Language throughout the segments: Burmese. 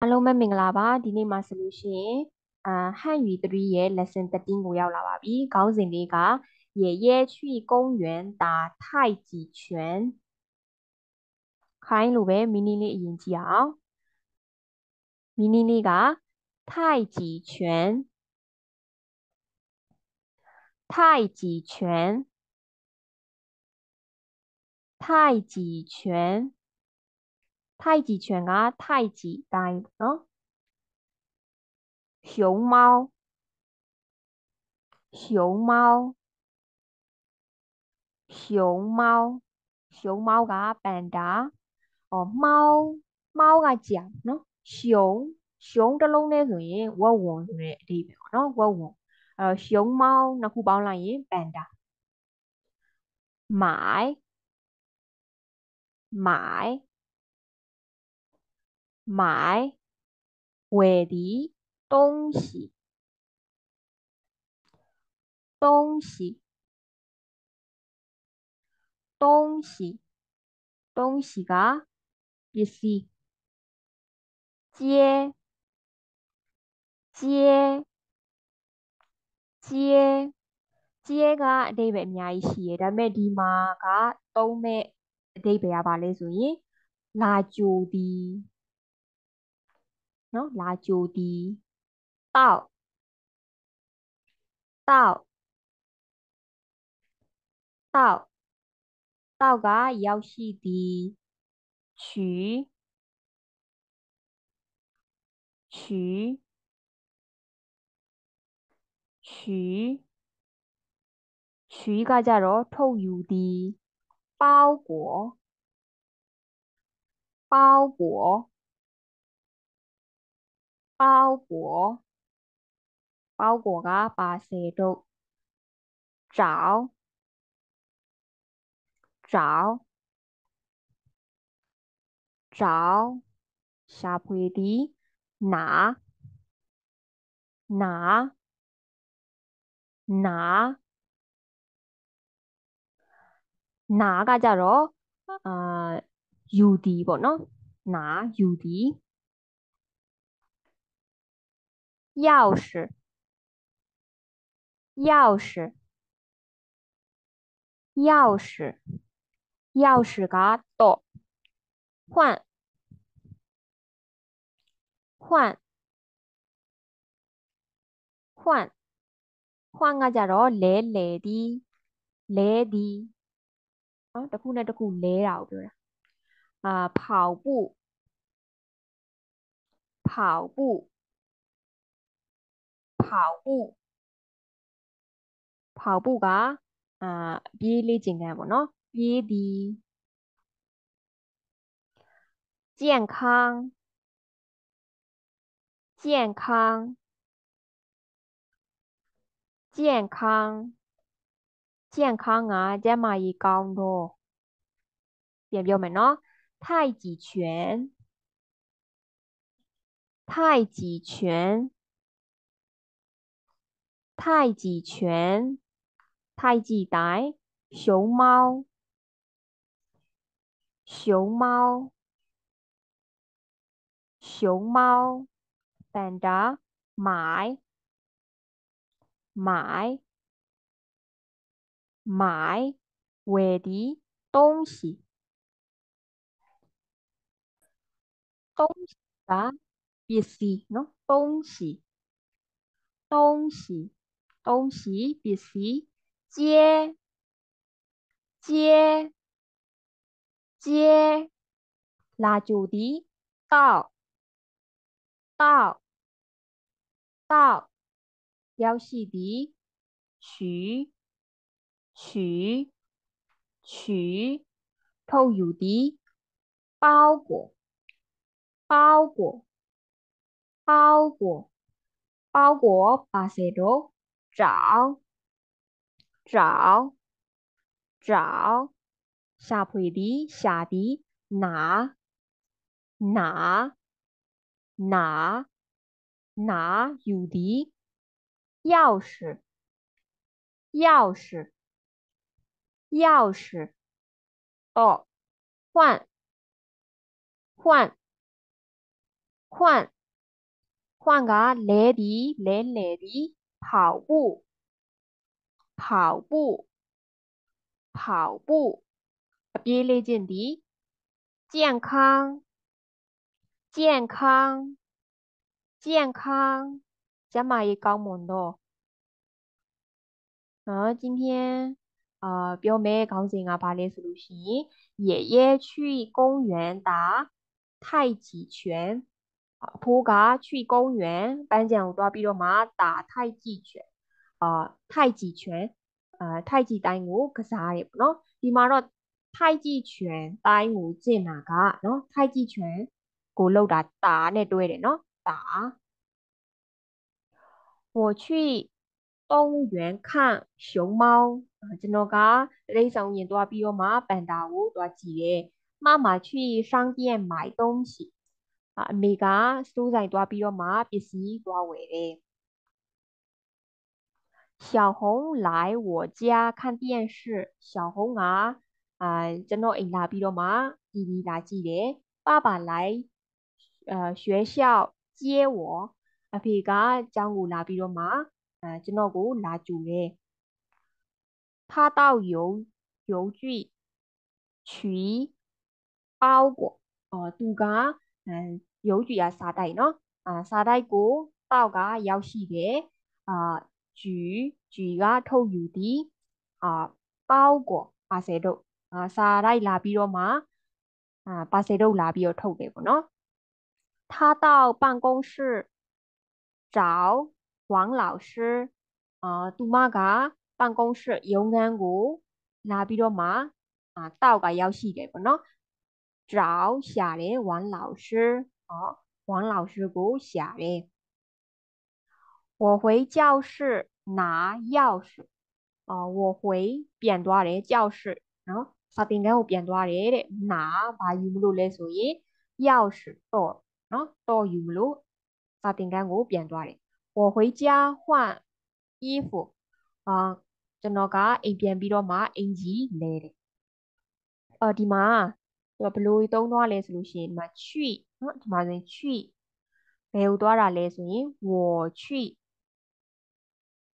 အားလုံးပဲမင်္ဂလာပါဒီနေ့မှာဆိုလို့ရှိရင်ဟန်ယူ3ရဲ့ lesson 13ကိုရောက်လာပါပြီခေါင်းစဉ်လေးက爷爷去公园打太极拳ခိုင်းလိုပဲမီနီလေးအရင်ကြည့်အောင်မီနီလေးက太极拳太极拳太极拳太极拳က太极တိုင်းနော်熊猫熊貓熊貓熊貓ကပန်ဒါ貓ကကြောင်နော်熊တစ်လုံးနဲ့ဆိုရင်ဝက်ဝံဆိုတဲ့အဓိပ္ပာယ်ပေါ့နော်ဝက်ဝံ熊貓နှစ်ခုပေါင်းလိုက်ရင်ပန်ဒါ買ဝယ်သည်東西東西東西ကပစ္စည်း接接接接ကအဓိပ္ပာယ်အများကြီးရှိတယ်ဒါပေမဲ့ဒီမှာကသုံးမဲ့အဓိပ္ပာယ်ကဘာလဲဆိုရင်လာကြိုသည်နော်လာကြိုသည်တောက်တောက်တောက်တောက်ကရောက်ရှိသည်取取取取ကကြတော့ထုတ်ယူသည်包裹包裹包裹包裹ကပါဆယ်ထုတ်找找找ရှာဖွေသည်拿拿拿နာကကြတော့အာယူသည်ပေါ့နော်နာယူသည်钥匙钥匙钥匙钥匙ကတော့換換換換ကကြတော့လဲသည်လဲသည်နော်တစ်ခုနဲ့တစ်ခုလဲတာကိုပြောတာ跑步跑步跑步跑步ကပြေးလေ့ကျင့်ခန်းပေါ့နော်ပြေးသည်健康健康健康健康ကကျန်းမာရေးကောင်းတော့ပြန်ပြောမယ်နော်太极拳太极拳太极拳太极တိုင်း熊貓熊貓熊貓ပန်ဒါ買ဝယ်သည်東西東西ကပစ္စည်းနော်東西東西ပစ္စည်း接လာကြိုသည်到ရောက်ရှိသည်取ထုတ်ယူသည်包裹包裹ပါဆယ်တော့找ရှာဖွေသည်ရှာသည်拿ယူသည်钥匙တော့換换个来的跑步ပြေးလေ့ကျင့်သည်健康ကျန်းမာရေးကောင်းမွန်သော今天ပြောမယ့်ခေါင်းစဉ်ကဘာလဲဆိုလို့ရှိရင်爷爷去公园打太极拳အဖိုးက去公园ပန်းခြံကိုသွားပြီးတော့မှ打太极拳太极拳太极တိုင်းကိုကစားတယ်ပေါ့နော်ဒီမှာတော့太极拳တိုင်းကိုကျင့်တာကနော်太极拳ကိုလောက်တာ打နဲ့တွဲတယ်နော်打我去动物园看熊猫ကျွန်တော်ကတိရစ္ဆာန်ရင်သွားပြီးတော့မှပန်ဒါကိုသွားကြည့်တယ်妈妈去商店买东西အမေကစတိုးဆိုင်သွားပြီးတော့မှပစ္စည်းသွားဝယ်တယ်小红来我家看电视小红ကကျွန်တော်အိမ်လာပြီးတော့မှ TV လာကြည့်တယ်爸爸来学校接我အဖေကကျောင်းကိုလာပြီးတော့မှကျွန်တော်ကိုလာကြိုတယ်他到邮局取包裹သူက邮局စာတိုက်နော်စာတိုက်ကိုတောက်ကရောက်ရှိတယ်ဂျူကထုတ်ယူသည်包裹ပါဆယ်တို့စာတိုက်လာပြီးတော့မှပါဆယ်တို့လာပြီးတော့ထုတ်တယ်ပေါ့နော်他到办公室找王老师သူမက办公室ရုံးခန်းကိုလာပြီးတော့မှတောက်ကရောက်ရှိတယ်ပေါ့နော်找ရှာတယ်王老师王老师ကိုရှာတယ်我回教室拿钥匙我回ပြန်သွားတယ်教室နော်စာသင်ခန်းကိုပြန်သွားတယ်တဲ့拿ဘာယူမလို့လဲဆိုရင်钥匙တော့နော်တော့ယူမလို့စာသင်ခန်းကိုပြန်သွားတယ်我回家换衣服ကျွန်တော်ကအိမ်ပြန်ပြီးတော့မှအင်ကြီးလဲတယ်ဒီမှာဘယ်လိုသုံးသွားလဲဆိုလို့ရှိရင်ဒီမှာ去နော်ဒီမှာဆိုရင်去ဘယ်ကိုသွားတာလဲဆိုရင်我去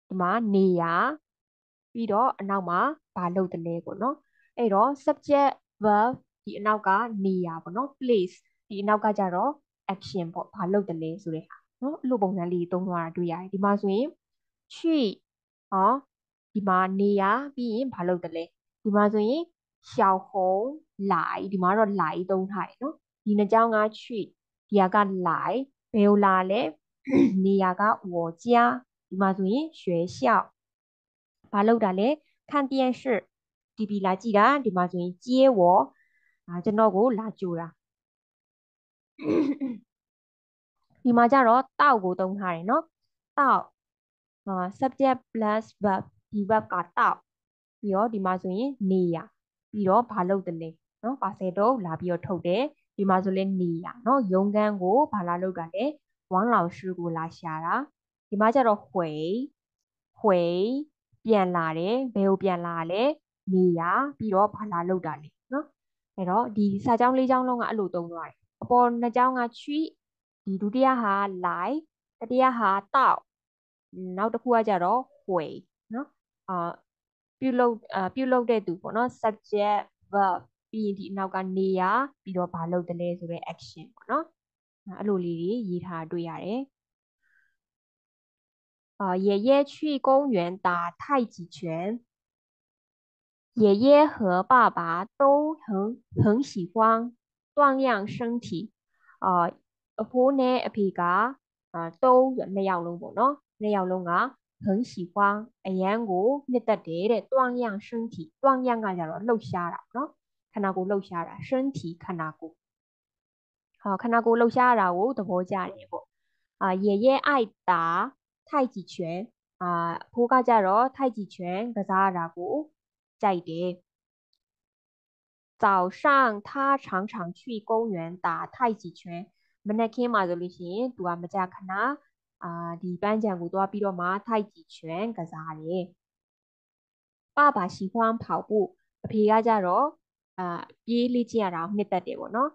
ဒီမှာနေရပြီးတော့အနောက်မှာဘာလုပ်တယ်လဲပေါ့နော်အဲ့တော့ subject verb ဒီအနောက်ကနေရပေါ့နော် place ဒီအနောက်ကကြတော့ action ပေါ့ဘာလုပ်တယ်လဲဆိုတဲ့ဟာနော်အဲ့လိုပုံစံလေးသုံးသွားတာတွေ့ရတယ်ဒီမှာဆိုရင်去ဒီမှာနေရပြီးရင်ဘာလုပ်တယ်လဲဒီမှာဆိုရင်小红来ဒီမှာတော့来သုံးထားတယ်နော်ဒီနှစ်ကြောင်းက去ဒီက来ဘယ်ကိုလာလဲနေရက我家ဒီမှာဆိုရင်学校ဘာလုပ်တာလဲ看电视 TV လာကြည့်တာဒီမှာဆိုရင်接我ကျွန်တော်ကိုလာကြိုတာဒီမှာကျတော့တောက်ကိုသုံးထားတယ်နော်တောက်subject plus verb ဒီ verb ကတောက်ပြီးတော့ဒီမှာဆိုရင်နေရပြီးတော့ဘာလုပ်တယ်လဲနော်ပါဆယ်တော့လာပြီးတော့ထုတ်တယ်ဒီမှာဆိုလဲနေရနော်ရုံးခန်းကိုဘာလာလုပ်တာလဲဝမ်老师ကိုလာရှာတာဒီမှာကျတော့回ပြန်လာတယ်ဘယ်ကိုပြန်လာလဲနေရပြီးတော့ဘာလာလုပ်တာလဲနော်အဲ့တော့ဒီစာကြောင်းလေးကြောင်းလုံးကအဲ့လိုသုံးသွားတယ်အပေါ်နှစ်ကြောင်းကချွီဒီဒုတိယဟာလိုက်တတိယဟာတောက်နောက်တစ်ခုကကြတော့ဝေနော်ပြုလုပ်တဲ့သူပေါ့နော် subject verb ပြီးရင်ဒီအနောက်ကနေရပြီးတော့ဘာလုပ်တယ်လဲဆိုတဲ့ action ပေါ့နော်အဲ့လိုလေးတွေရေးထားတွေ့ရတယ်爷爷去公园打太极拳爷爷和爸爸都很喜欢锻炼身体အဖိုးနဲ့အဖေက都နှစ်ယောက်လုံးပေါ့နော်နှစ်ယောက်လုံးက很喜欢အရန်ကိုနှစ်သက်တယ်တဲ့锻炼身体锻炼ကကြတော့လှုပ်ရှားတာနော်ခန္ဓာကိုယ်လှုပ်ရှားတာ身体ခန္ဓာကိုယ်ခန္ဓာကိုယ်လှုပ်ရှားတာကိုသဘောကျတယ်ပေါ့爷爷爱打太极拳အဖိုးကကြတော့太极拳ကစားရတာကိုကြိုက်တယ်早上他常常去公园打太极拳မနက်ခင်းမှာဆိုလို့ရှိရင်သူကမကြခဏဒီပန်းခြံကိုသွားပြီးတော့မှ太极拳ကစားတယ်爸爸喜欢跑步အဖေကကြတော့ပြေးလေ့ကျင့်ရတာနှစ်သက်တယ်ပေါ့နော်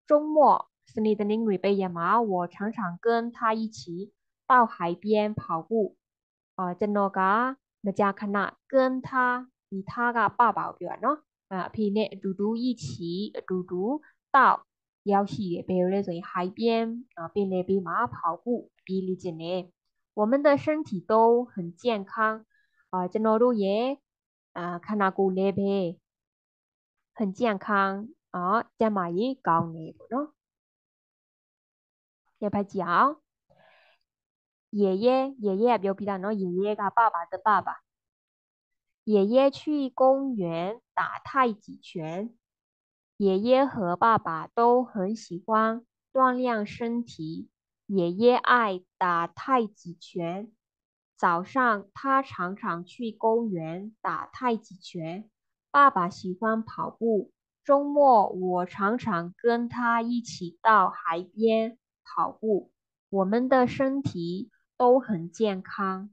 周末สนิทนิ่งหรือไปยามา我常常跟他一起到海边跑步ကျွန်တော်ကမကြာခဏ跟他ဒီ他ကပပကိုပြောတာနော်အဖေနဲ့အတူတူ一起အတူတူ到ရောက်ရှိတယ်ဘယ်လိုလဲဆိုရင်海边ပင်လယ်ဘေးမှာ跑步ပြေးလေ့ကျင့်တယ်我们的身体都很健康ကျွန်တော်တို့ရဲ့ခန္ဓာကိုယ်လည်းပဲ很健康ကျန်းမာရေးကောင်းတယ်ပေါ့နော်ရဖတ်ကြည့်အောင်爷爷ကပြောပြီးသားနော်爷爷က爸爸的爸爸爷爷去公园打太极拳爷爷和爸爸都很喜欢锻炼身体爷爷爱打太极拳早上他常常去公园打太极拳爸爸喜欢跑步周末我常常跟他一起到海边跑步我们的身体都很健康